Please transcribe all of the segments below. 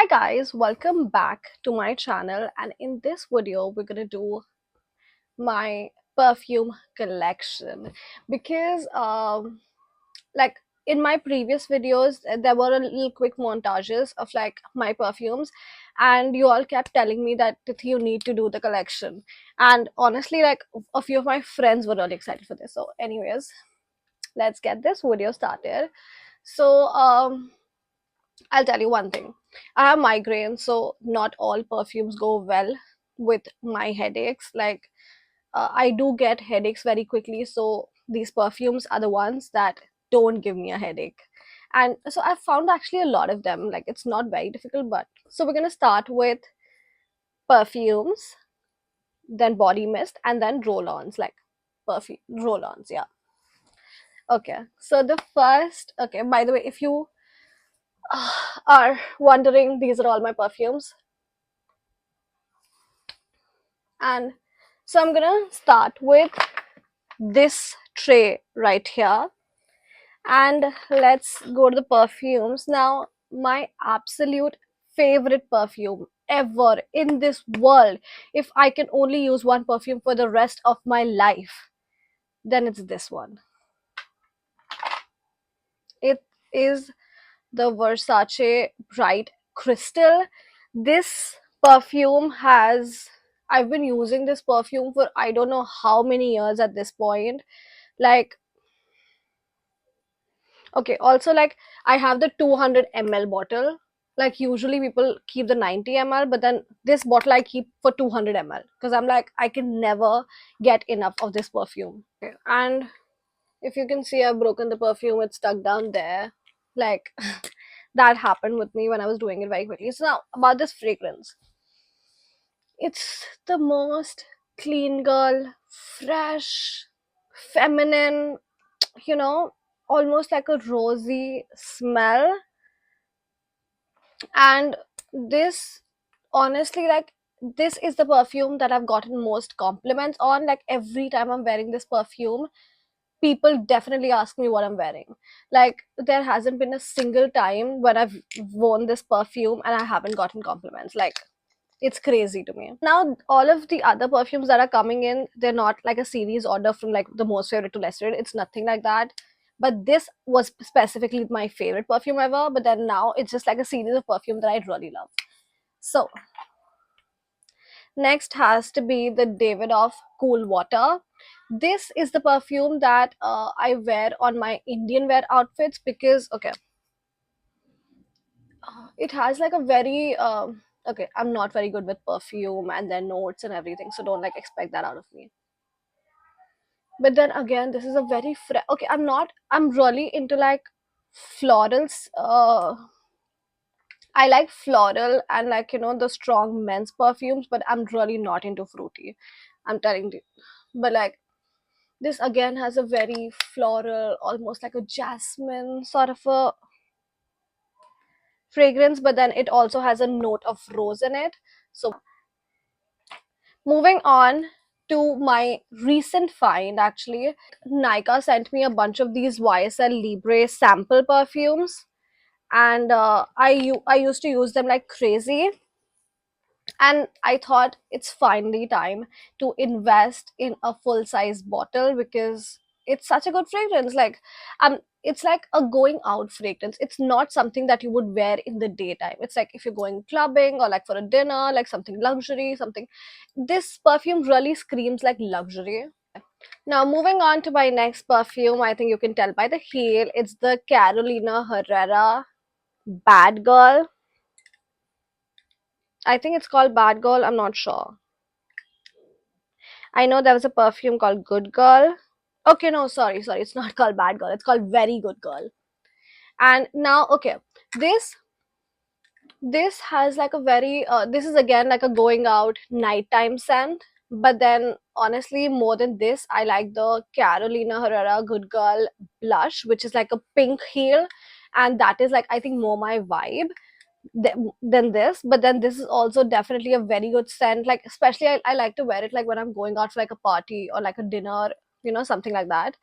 Hi guys, welcome back to my channel, and in this video we're gonna do my perfume collection because like in my previous videos there were a little quick montages of like my perfumes, and you all kept telling me that you need to do the collection, and honestly like a few of my friends were really excited for this. So anyways, let's get this video started. So I'll tell you one thing. I have migraines, so not all perfumes go well with my headaches. Like, I do get headaches very quickly, so these perfumes are the ones that don't give me a headache. And so I've found actually a lot of them. Like, it's not very difficult, but so we're gonna start with perfumes, then body mist, and then roll ons, like perfume roll ons. Yeah. Okay. So the first, okay, by the way, if you are wondering, these are all my perfumes. And so I'm gonna start with this tray right here, and let's go to the perfumes. Now, my absolute favorite perfume ever in this world, if I can only use one perfume for the rest of my life, then it's this one. It is the Versace Bright Crystal. This perfume has, I've been using this perfume for I don't know how many years at this point. Like, okay, also like I have the 200 ml bottle. Like usually people keep the 90 ml, but then this bottle I keep for 200 ml because I'm like I can never get enough of this perfume. Okay. And if you can see, I've broken the perfume, it's stuck down there. Like that happened with me when I was doing it very quickly. So now about this fragrance. It's the most clean girl, fresh, feminine, you know, almost like a rosy smell. And this, honestly, like, this is the perfume that I've gotten most compliments on. Like, every time I'm wearing this perfume, people definitely ask me what I'm wearing. Like, there hasn't been a single time when I've worn this perfume and I haven't gotten compliments. Like, it's crazy to me. Now, all of the other perfumes that are coming in, they're not like a series order from like the most favorite to less favorite. It's nothing like that. But this was specifically my favorite perfume ever. But then now it's just like a series of perfume that I really love. So next has to be the Davidoff Cool Water. This is the perfume that I wear on my Indian wear outfits because, okay, it has like a very okay, I'm not very good with perfume and their notes and everything, so don't like expect that out of me. But then again, this is a very okay, I'm really into like florals. I like floral and like, you know, the strong men's perfumes, but I'm really not into fruity, I'm telling you. But like, this again has a very floral, almost like a jasmine sort of a fragrance, but then it also has a note of rose in it. So moving on to my recent find, actually, Nika sent me a bunch of these YSL Libre sample perfumes, and I used to use them like crazy, and I thought it's finally time to invest in a full size bottle because it's such a good fragrance. Like, it's like a going out fragrance. It's not something that you would wear in the daytime. It's like if you're going clubbing or like for a dinner, like something luxury, something. This perfume really screams like luxury. Now, moving on to my next perfume, I think you can tell by the heel, it's the Carolina Herrera Bad Girl. I think it's called Bad Girl, I'm not sure. I know there was a perfume called Good Girl. Okay, no, sorry, it's not called Bad Girl, it's called Very Good Girl. And now, okay, this this has like a very this is again like a going out nighttime scent. But then honestly, more than this, I like the Carolina Herrera Good Girl blush, which is like a pink heel, and that is like I think more my vibe than this. But then this is also definitely a very good scent. Like, especially I like to wear it like when I'm going out for like a party or like a dinner, you know, something like that.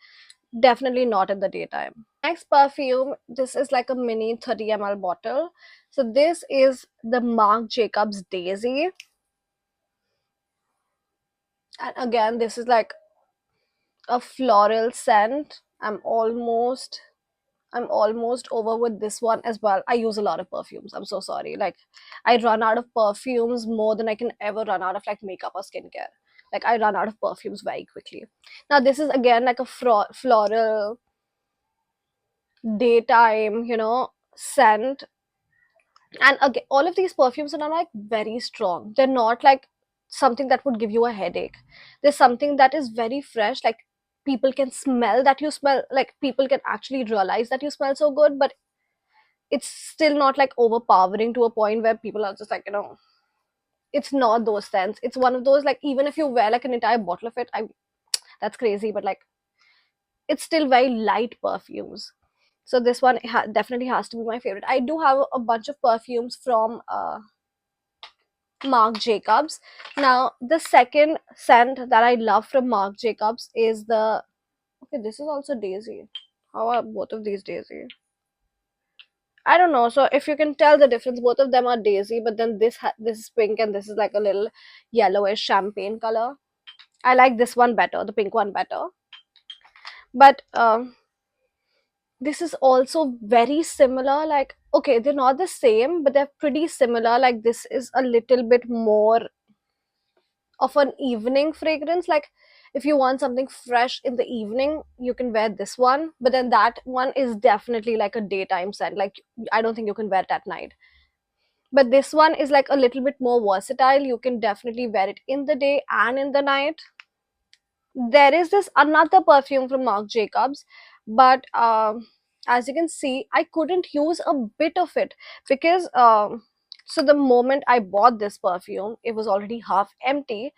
Definitely not in the daytime. Next perfume, this is like a mini 30 ml bottle. So this is the Marc Jacobs Daisy. And again, this is like a floral scent. I'm almost over with this one as well. I use a lot of perfumes. I'm so sorry. Like, I run out of perfumes more than I can ever run out of like makeup or skincare. Like, I run out of perfumes very quickly. Now, this is again like a floral daytime, scent. And again, all of these perfumes are not like very strong. They're not like something that would give you a headache. There's something that is very fresh. Like, people can smell that you smell. Like, people can actually realize that you smell so good, but it's still not like overpowering to a point where people are just like, it's not those scents. It's one of those, like, even if you wear like an entire bottle of it, I that's crazy, but like, it's still very light perfumes. So this one definitely has to be my favorite. I do have a bunch of perfumes from Marc Jacobs. Now, the second scent that I love from Marc Jacobs is the, okay, this is also Daisy. How are both of these Daisy? I don't know. So if you can tell the difference, both of them are Daisy, but then this is pink and this is like a little yellowish champagne color. I like this one better, the pink one better. But this is also very similar. Like, okay, they're not the same, but they're pretty similar. Like, this is a little bit more of an evening fragrance. Like, if you want something fresh in the evening, you can wear this one, but then that one is definitely like a daytime scent. Like, I don't think you can wear it at night. But this one is like a little bit more versatile. You can definitely wear it in the day and in the night. There is this another perfume from Marc Jacobs, but as you can see, I couldn't use a bit of it because so the moment I bought this perfume, it was already half empty.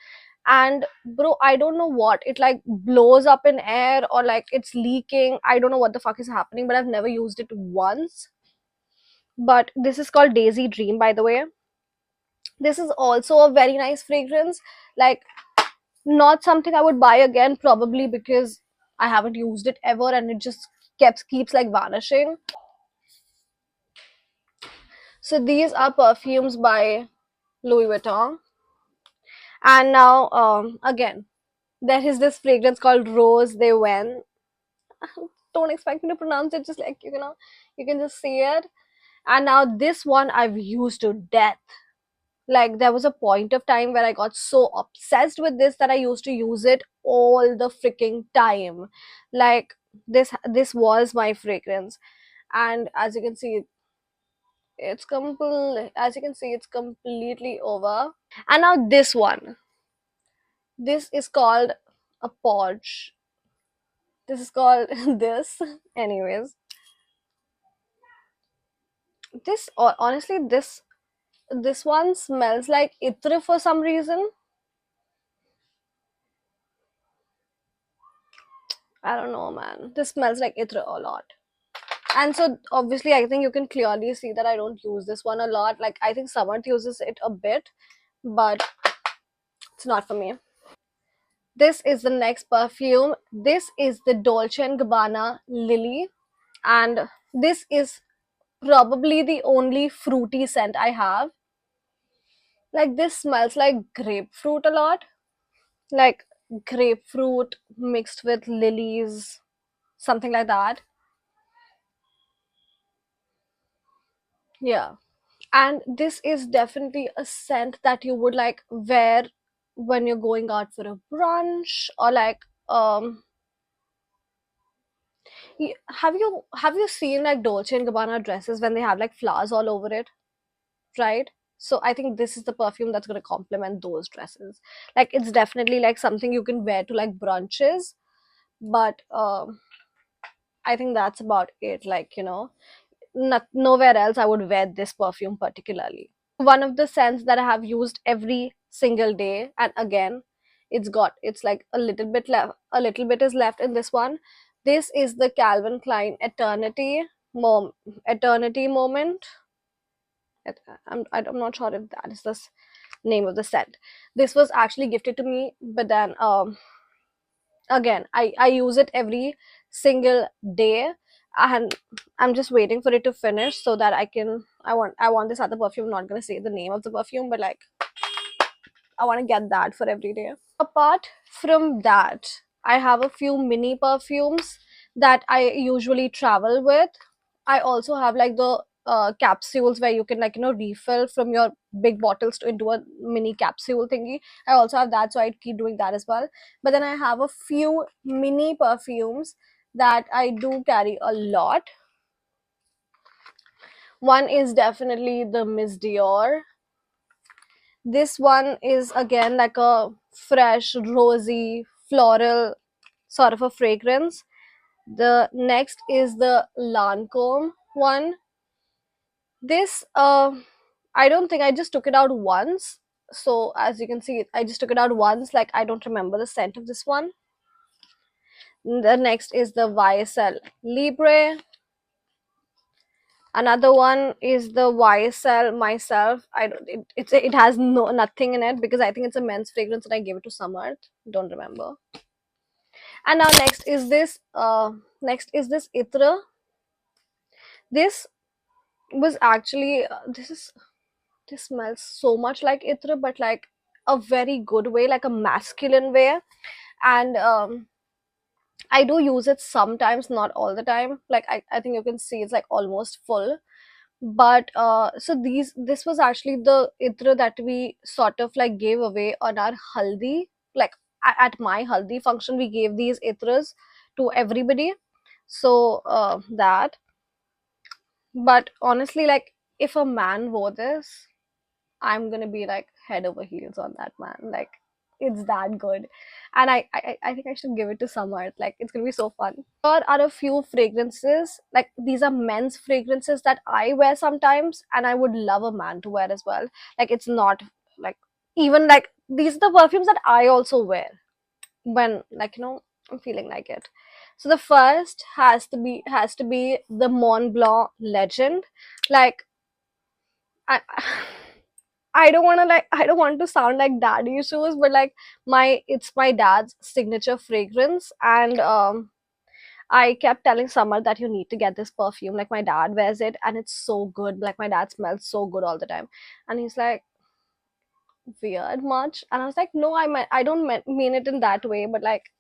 And bro, I don't know what it like blows up in air or like it's leaking. I don't know what the fuck is happening, but I've never used it once. But this is called Daisy Dream, by the way. This is also a very nice fragrance. Like, not something I would buy again, probably because I haven't used it ever and it just keeps like vanishing. So these are perfumes by Louis Vuitton. And now again, there is this fragrance called Rose de Wen. Don't expect me to pronounce it, just like, you can just see it. And now this one I've used to death. Like, there was a point of time where I got so obsessed with this that I used to use it all the freaking time. Like, this was my fragrance. And as you can see, it's completely over. And now this one. This is called a Porsche. This is called this. Anyways, honestly, this one smells like itre for some reason. I don't know, man. This smells like itre a lot. And so obviously I think you can clearly see that I don't use this one a lot. Like, I think someone uses it a bit, but it's not for me. This is the next perfume. This is the Dolce and Gabbana Lily, and this is probably the only fruity scent I have. Like, this smells like grapefruit a lot. Like, grapefruit mixed with lilies, something like that. Yeah. And this is definitely a scent that you would like wear when you're going out for a brunch, or like, um have you seen like Dolce and Gabbana dresses when they have like flowers all over it, right? So I think this is the perfume that's going to complement those dresses. Like, it's definitely like something you can wear to like brunches, but I think that's about it. Like, nowhere else I would wear this perfume particularly. One of the scents that I have used every single day, and again, it's like a little bit left, a little bit is left in this one. This is the Calvin Klein Eternity Moment. I'm not sure if that is the name of the scent. This was actually gifted to me, but then again, I use it every single day, and I'm just waiting for it to finish so that I want this other perfume. I'm not gonna say the name of the perfume, but like I want to get that for every day. Apart from that, I have a few mini perfumes that I usually travel with. I also have like the capsules where you can, like, refill from your big bottles to into a mini capsule thingy. I also have that, so I keep doing that as well. But then I have a few mini perfumes that I do carry a lot. One is definitely the Miss Dior. This one is again like a fresh, rosy, floral sort of a fragrance. The next is the Lancome one. This I don't think, I just took it out once. So as you can see, I just took it out once. Like, I don't remember the scent of this one. The next is the YSL Libre. Another one is the YSL Myself. I don't. It has nothing in it because I think it's a men's fragrance and I gave it to Samarth. Don't remember. And now next is this Itra. This was actually this smells so much like Itra, but like a very good way, like a masculine way. And I do use it sometimes, not all the time. Like, I think you can see it's like almost full. But so this was actually the Itra that we sort of like gave away on our haldi. Like, at my haldi function, we gave these Itras to everybody. So that. But honestly, like, if a man wore this, I'm gonna be like head over heels on that man. Like, it's that good. And I think I should give it to Samarth. Like, it's gonna be so fun. There are a few fragrances, like these are men's fragrances that I wear sometimes, and I would love a man to wear as well. Like, it's not like, even like, these are the perfumes that I also wear when, like, I'm feeling like it. So the first has to be the Mont Blanc Legend. Like, I I don't want to sound like daddy issues, but like, it's my dad's signature fragrance. And I kept telling Summer that you need to get this perfume. Like, my dad wears it and it's so good. Like, my dad smells so good all the time. And he's like, weird much? And I was like, no, I don't mean it in that way, but like,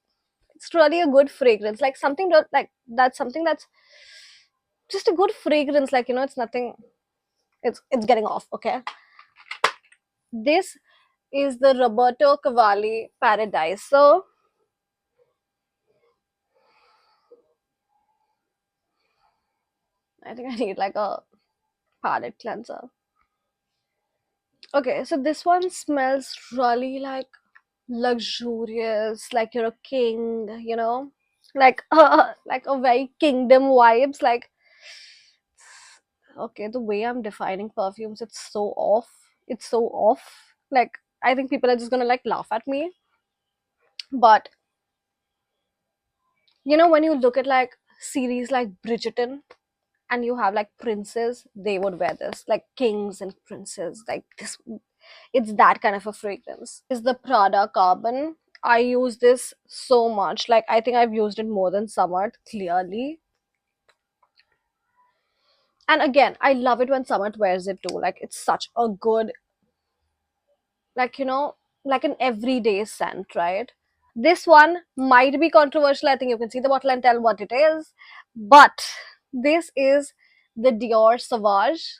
it's really a good fragrance. Like, like, that's something that's just a good fragrance. Like, it's nothing, it's getting off, okay? This is the Roberto Cavalli Paradise. So I think I need like a palette cleanser. Okay, so this one smells really like luxurious, like you're a king, like like a very kingdom vibes. Like, okay, the way I'm defining perfumes, it's so off. It's so off. Like, I think people are just gonna like laugh at me. But when you look at like series like Bridgerton, and you have like princes, they would wear this, like kings and princes, like this. It's that kind of a fragrance. Is the Prada Carbon. I use this so much. Like, I think I've used it more than Samarth, clearly. And again, I love it when Samarth wears it too. Like, it's such a good, like, like an everyday scent, right? This one might be controversial. I think you can see the bottle and tell what it is. But this is the Dior Sauvage.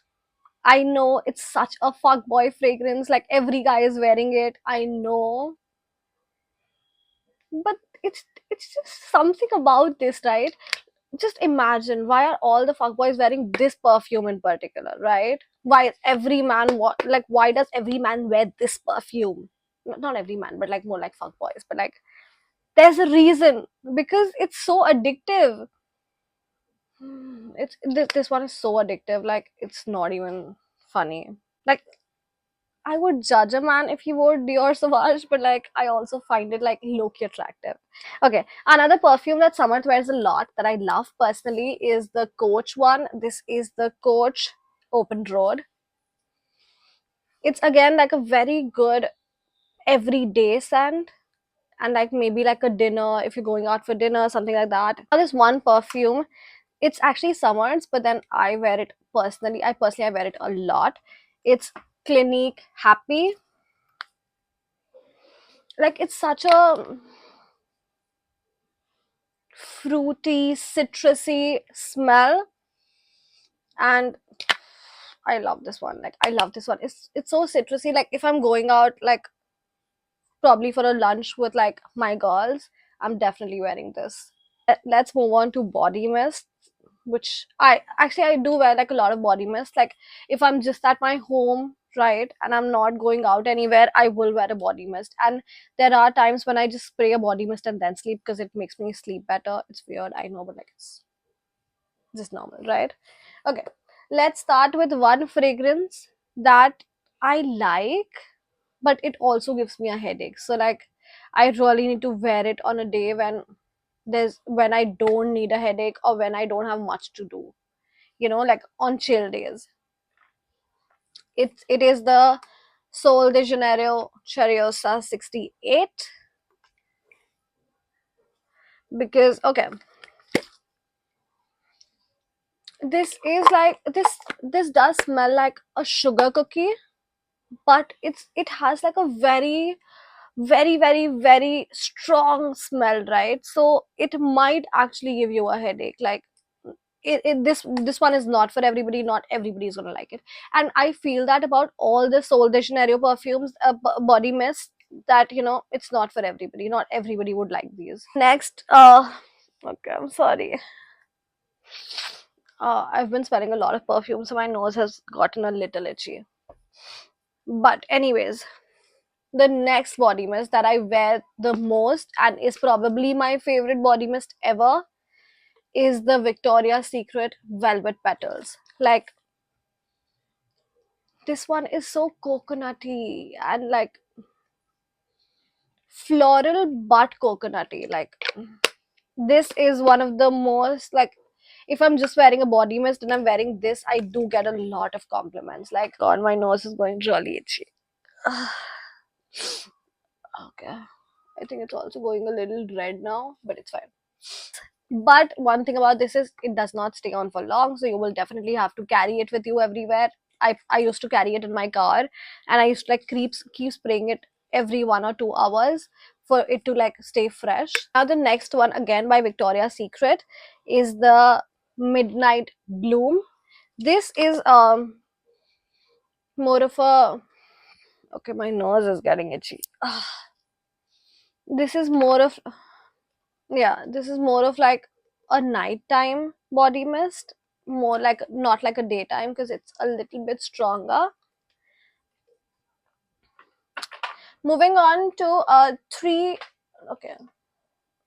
I know it's such a fuckboy fragrance, like every guy is wearing it. I know, but it's just something about this, right? Just imagine, why are all the fuckboys wearing this perfume in particular, right? Why is every man like, why does every man wear this perfume? Not every man, but like more like fuckboys. But like, there's a reason, because it's so addictive. This one is so addictive. Like, it's not even funny. Like, I would judge a man if he wore Dior Sauvage, but like, I also find it like low-key attractive. Okay, another perfume that Samarth wears a lot that I love personally is the Coach one. This is the Coach Open Road. It's again like a very good everyday scent, and like maybe like a dinner, if you're going out for dinner, something like that. Now, this one perfume, it's actually Summers, but then I wear it personally. I wear it a lot. It's Clinique Happy. Like it's such a fruity, citrusy smell, and I love this one. Like I love this one. It's so citrusy. Like if I'm going out, like probably for a lunch with like my girls, I'm definitely wearing this. Let's move on to body mist, which I do wear like a lot of body mist. Like if I'm just at my home, right, and I'm not going out anywhere, I will wear a body mist. And there are times when I just spray a body mist and then sleep because it makes me sleep better. It's weird, I know, but like it's just normal, right? Okay, let's start with one fragrance that I like, but it also gives me a headache. So like I really need to wear it on a day when I don't need a headache or when I don't have much to do, like on chill days. It is the Sol de Janeiro Cheriosa 68, because okay, this does smell like a sugar cookie, but it has like a very very strong smell, right? So it might actually give you a headache. Like this one is not for everybody. Not everybody is gonna like it, and I feel that about all the Sol de Janeiro perfumes, body mist, that it's not for everybody. Not everybody would like these. Next, okay, I'm sorry. I've been smelling a lot of perfume, so my nose has gotten a little itchy. But anyways, the next body mist that I wear the most and is probably my favorite body mist ever is the Victoria's Secret Velvet Petals. Like this one is so coconutty and like floral but coconutty. Like this is one of the most, like, if I'm just wearing a body mist and I'm wearing this, I do get a lot of compliments. Like, God, my nose is going really itchy. Okay. I think it's also going a little red now, but it's fine. But one thing about this is it does not stay on for long, so you will definitely have to carry it with you everywhere. I used to carry it in my car, and I used to like keep spraying it every 1 or 2 hours for it to like stay fresh. Now the next one, again by Victoria's Secret, is the Midnight Bloom. This is more of a, okay, my nose is getting itchy. This is more of, yeah, this is more of like a nighttime body mist, more like not like a daytime because it's a little bit stronger. Moving on to three. Okay,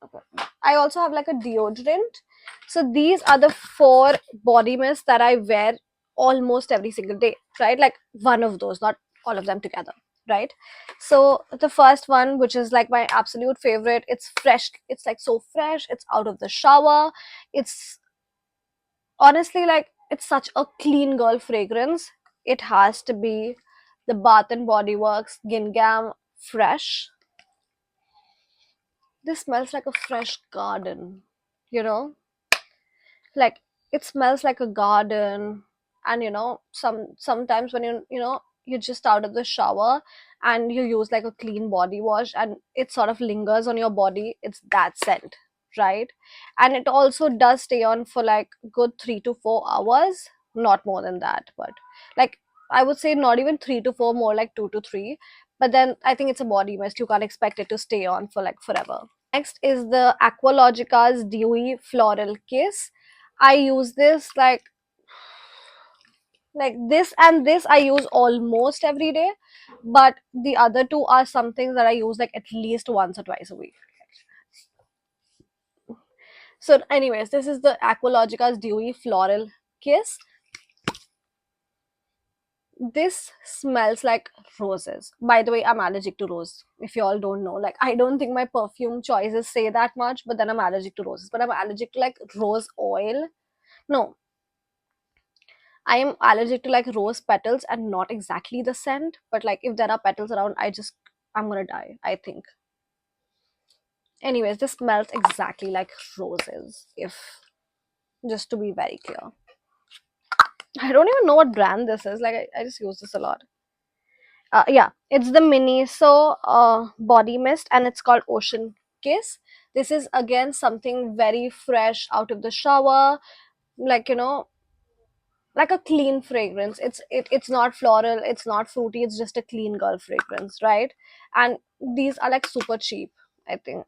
okay. I also have like a deodorant. So these are the four body mists that I wear almost every single day, right? Like one of those, not all of them together, right? So the first one, which is like my absolute favorite, it's fresh. It's like so fresh. It's out of the shower. It's honestly, like, it's such a clean girl fragrance. It has to be the Bath and Body Works Gingham Fresh. This smells like a fresh garden, you know like it smells like a garden. And sometimes when you're just out of the shower and you use like a clean body wash and it sort of lingers on your body, it's that scent, right? And it also does stay on for like good 3 to 4 hours, not more than that. But like, I would say not even 3 to 4, more like 2 to 3. But then I think it's a body mist, you can't expect it to stay on for like forever. Next is the Aqualogica's Dewy Floral Kiss. I use this like this and this I use almost every day, but the other two are some things that I use like at least once or twice a week. So anyways, this is the Aqualogica's Dewy Floral Kiss. This smells like roses. By the way, I'm allergic to rose. If you all don't know, like, I don't think my perfume choices say that much, but then I'm allergic to roses. But I'm allergic to like rose oil. No, I am allergic to like rose petals and not exactly the scent, but like if there are petals around, I'm gonna die, I think. Anyways, this smells exactly like roses, if just to be very clear. I don't even know what brand this is. Like, I just use this a lot. Yeah, it's the Miniso body mist, and it's called Ocean Kiss. This is again something very fresh out of the shower, like, like a clean fragrance. It's not floral, it's not fruity, it's just a clean girl fragrance, right? And these are like super cheap. I think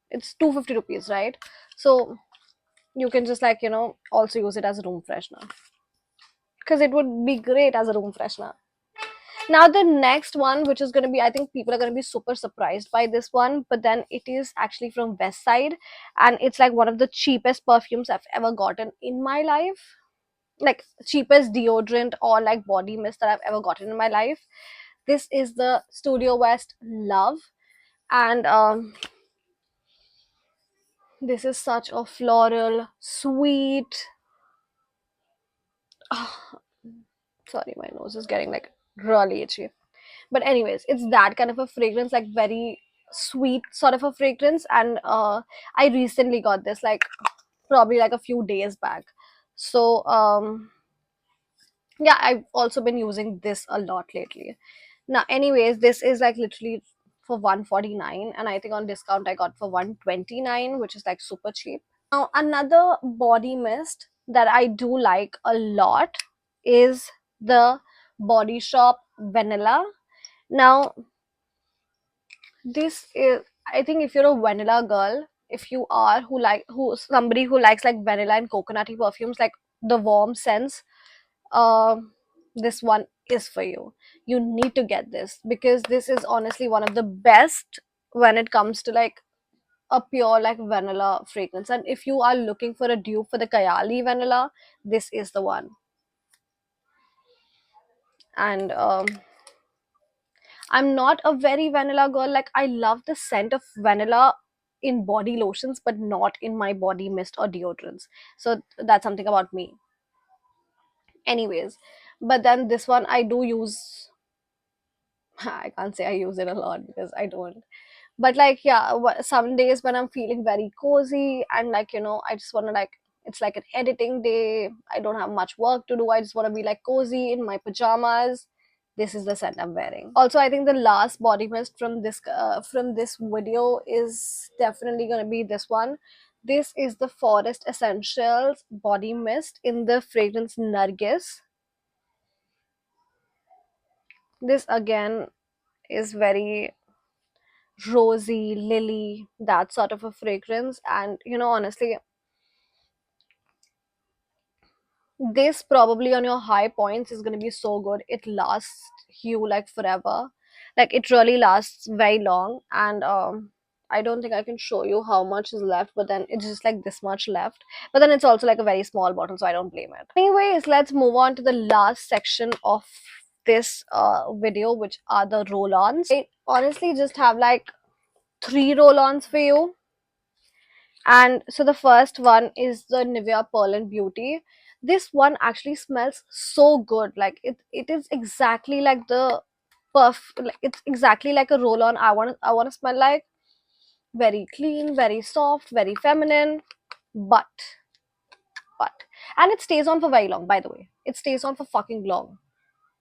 it's 250 rupees, right? So you can just, like, also use it as a room freshener, because it would be great as a room freshener. Now the next one, which is going to be, I think people are going to be super surprised by this one, but then it is actually from West Side, and it's like one of the cheapest perfumes I've ever gotten in my life. Like, cheapest deodorant or like body mist that I've ever gotten in my life. This is the Studio West Love, and this is such a floral, sweet. Sorry, my nose is getting like really itchy. But anyways, it's that kind of a fragrance, like very sweet sort of a fragrance, and I recently got this, like probably like a few days back. So yeah, I've also been using this a lot lately. Now, anyways, this is like literally for 149, and I think on discount I got for 129, which is like super cheap. Now, another body mist that I do like a lot is the Body Shop Vanilla. Now, this is, I think if you're a vanilla girl, if you are who somebody who likes like vanilla and coconutty perfumes, like the warm scents, um this one is for you. You need to get this, because this is honestly one of the best when it comes to like a pure like vanilla fragrance. And if you are looking for a dupe for the Kayali vanilla, this is the one. And I'm not a very vanilla girl. Like, I love the scent of vanilla in body lotions, but not in my body mist or deodorants. So that's something about me. Anyways, but then this one I do use. I can't say I use it a lot because I don't. But like, yeah, some days when I'm feeling very cozy and like, I just want to like, it's like an editing day. I don't have much work to do. I just want to be like cozy in my pajamas. This is the scent I'm wearing. Also, I think the last body mist from this video is definitely going to be this one. This is the Forest Essentials body mist in the fragrance Nargis. This again is very rosy, lily, that sort of a fragrance. And honestly, this probably on your high points is going to be so good. It lasts you like forever. Like, it really lasts very long. And I don't think I can show you how much is left, but then it's just like this much left. But then it's also like a very small bottle, so I don't blame it. Anyways, let's move on to the last section of this video, which are the roll-ons. I honestly just have like 3 roll-ons for you. And so the first one is the Nivea Pearl and Beauty. This one actually smells so good. Like, it is exactly like the like, it's exactly like a roll on I want to smell like. Very clean, very soft, very feminine. But but and it stays on for very long, by the way. It stays on for fucking long.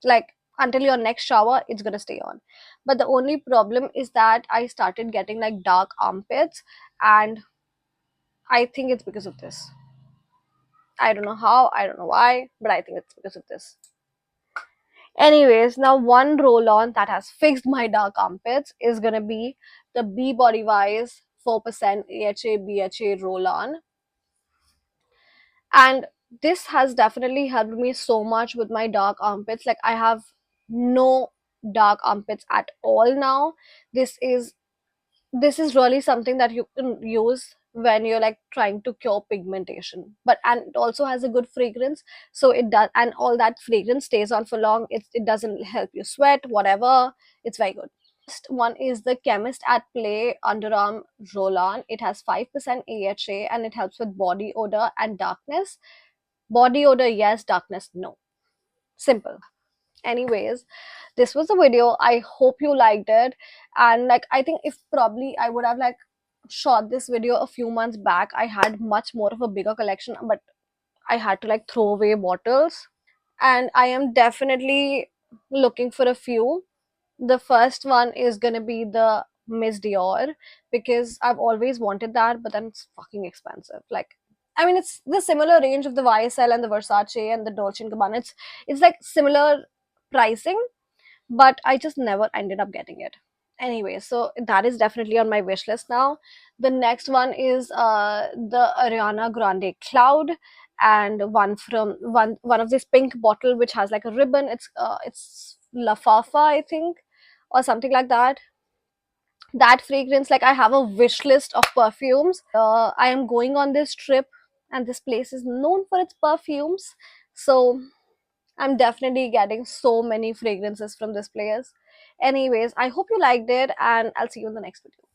Like, until your next shower, it's gonna stay on. But the only problem is that I started getting like dark armpits, and I think it's because of this. I don't know how, I don't know why, but I think it's because of this. Anyways, now one roll on that has fixed my dark armpits is gonna be the Be Body Wise 4% AHA BHA roll on. And this has definitely helped me so much with my dark armpits. Like, I have no dark armpits at all now. This is really something that you can use when you're like trying to cure pigmentation, and it also has a good fragrance. So it does, and all that fragrance stays on for long. It doesn't help you sweat, whatever. It's very good. Next one is the Chemist at Play underarm roll-on. It has 5% AHA, and it helps with body odor and darkness. Body odor, yes. Darkness, no. Simple. Anyways, this was the video. I hope you liked it. And like, I think if probably I would have like shot this video a few months back, I had much more of a bigger collection, but I had to like throw away bottles. And I am definitely looking for a few. The first one is gonna be the Miss Dior, because I've always wanted that, but then it's fucking expensive. Like, I mean, it's the similar range of the YSL and the Versace and the Dolce and Gabbana. It's like similar pricing, but I just never ended up getting it. Anyway, so that is definitely on my wish list now. The next one is the Ariana Grande Cloud, and one of this pink bottle which has like a ribbon. It's La Fafa, I think, or something like that. That fragrance, like, I have a wish list of perfumes. I am going on this trip, and this place is known for its perfumes, so I'm definitely getting so many fragrances from this place. Anyways, I hope you liked it, and I'll see you in the next video.